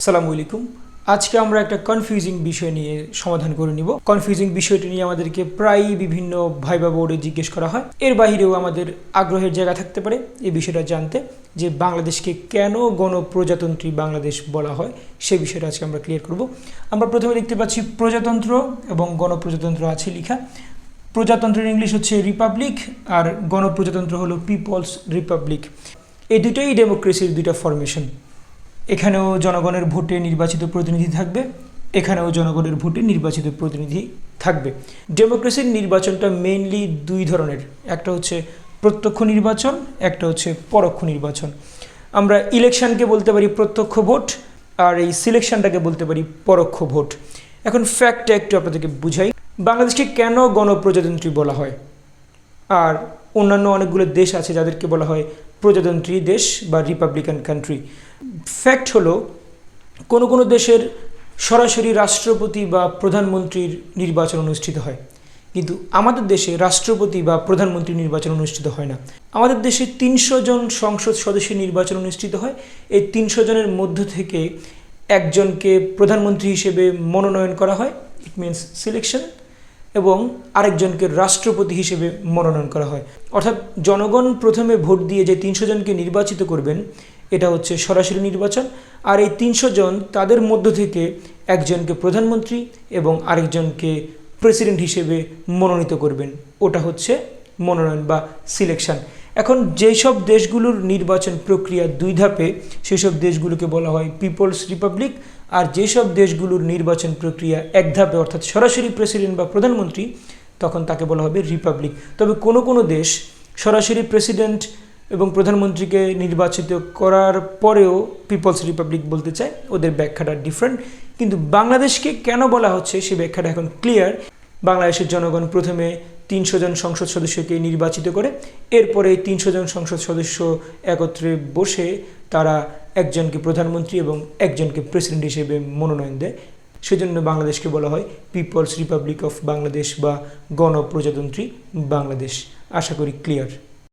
আসসালামু আলাইকুম। আজকে আমরা একটা কনফিউজিং বিষয় নিয়ে সমাধান করে নিব। কনফিউজিং বিষয়টি নিয়ে আমাদেরকে প্রায়ই বিভিন্ন ভাইবা বোর্ডে জিজ্ঞেস করা হয়। এর বাহিরেও আমাদের আগ্রহের জায়গা থাকতে পারে এই বিষয়টা জানতে, যে বাংলাদেশকে কেন গণপ্রজাতন্ত্রী বাংলাদেশ বলা হয় সে বিষয়টা আজকে আমরা ক্লিয়ার করব। আমরা প্রথমে দেখতে পাচ্ছি প্রজাতন্ত্র এবং গণপ্রজাতন্ত্র আছে লেখা। প্রজাতন্ত্রের ইংলিশ হচ্ছে রিপাবলিক, আর গণপ্রজাতন্ত্র হলো পিপলস রিপাবলিক। এই দুটোই ডেমোক্রেসির দুইটা ফরমেশন। এখানেও জনগণের ভোটে নির্বাচিত প্রতিনিধি থাকবে, এখানেও জনগণের ভোটে নির্বাচিত প্রতিনিধি থাকবে। ডেমোক্রেসির নির্বাচনটা মেইনলি দুই ধরনের, একটা হচ্ছে প্রত্যক্ষ নির্বাচন, একটা হচ্ছে পরোক্ষ নির্বাচন। আমরা ইলেকশনকে বলতে পারি প্রত্যক্ষ ভোট, আর এই সিলেকশনটাকে বলতে পারি পরোক্ষ ভোট। এখন ফ্যাক্টটা একটু আপনাদেরকে বুঝাই, বাংলাদেশকে কেন গণপ্রজাতন্ত্রী বলা হয়, আর অন্যান্য অনেকগুলো দেশ আছে যাদেরকে বলা হয় প্রজাতন্ত্রী দেশ বা রিপাবলিকান কান্ট্রি। ফ্যাক্ট হলো কোনো দেশের সরাসরি রাষ্ট্রপতি বা প্রধানমন্ত্রীর নির্বাচন অনুষ্ঠিত হয়, কিন্তু আমাদের দেশে রাষ্ট্রপতি বা প্রধানমন্ত্রী নির্বাচন অনুষ্ঠিত হয় না। আমাদের দেশে 300 জন সংসদ সদস্যের নির্বাচন অনুষ্ঠিত হয়। এই 300 জনের মধ্য থেকে একজনকে প্রধানমন্ত্রী হিসেবে মনোনয়ন করা হয়, ইট মিনস সিলেকশন, এবং আরেকজনকে রাষ্ট্রপতি হিসেবে মনোনয়ন করা হয়। অর্থাৎ জনগণ প্রথমে ভোট দিয়ে যে 300 জনকে নির্বাচিত করবেন এটা হচ্ছে সরাসরি নির্বাচন, আর এই 300 জন তাদের মধ্য থেকে একজনকে প্রধানমন্ত্রী এবং আরেকজনকে প্রেসিডেন্ট হিসেবে মনোনীত করবেন, ওটা হচ্ছে মনোনয়ন বা সিলেকশন। এখন যেসব দেশগুলোর নির্বাচন প্রক্রিয়া দুই ধাপে সেসব দেশগুলোকে বলা হয় পিপলস রিপাবলিক, আর যেসব দেশগুলোর নির্বাচন প্রক্রিয়া এক ধাপে অর্থাৎ সরাসরি প্রেসিডেন্ট বা প্রধানমন্ত্রী, তখন তাকে বলা হবে রিপাবলিক। তবে কোনো দেশ সরাসরি প্রেসিডেন্ট এবং প্রধানমন্ত্রীকে নির্বাচিত করার পরেও পিপলস রিপাবলিক বলতে চায়, ওদের ব্যাখ্যাটা ডিফারেন্ট। কিন্তু বাংলাদেশকে কেন বলা হচ্ছে সে ব্যাখ্যাটা এখন ক্লিয়ার। বাংলাদেশের জনগণ প্রথমে 300 জন সংসদ সদস্যকে নির্বাচিত করে, এরপরে 300 জন সংসদ সদস্য একত্রে বসে তারা একজনকে প্রধানমন্ত্রী এবং একজনকে প্রেসিডেন্ট হিসেবে মনোনয়ন দেয়। সেজন্য বাংলাদেশকে বলা হয় পিপলস রিপাবলিক অফ বাংলাদেশ বা গণপ্রজাতন্ত্রী বাংলাদেশ। আশা করি ক্লিয়ার।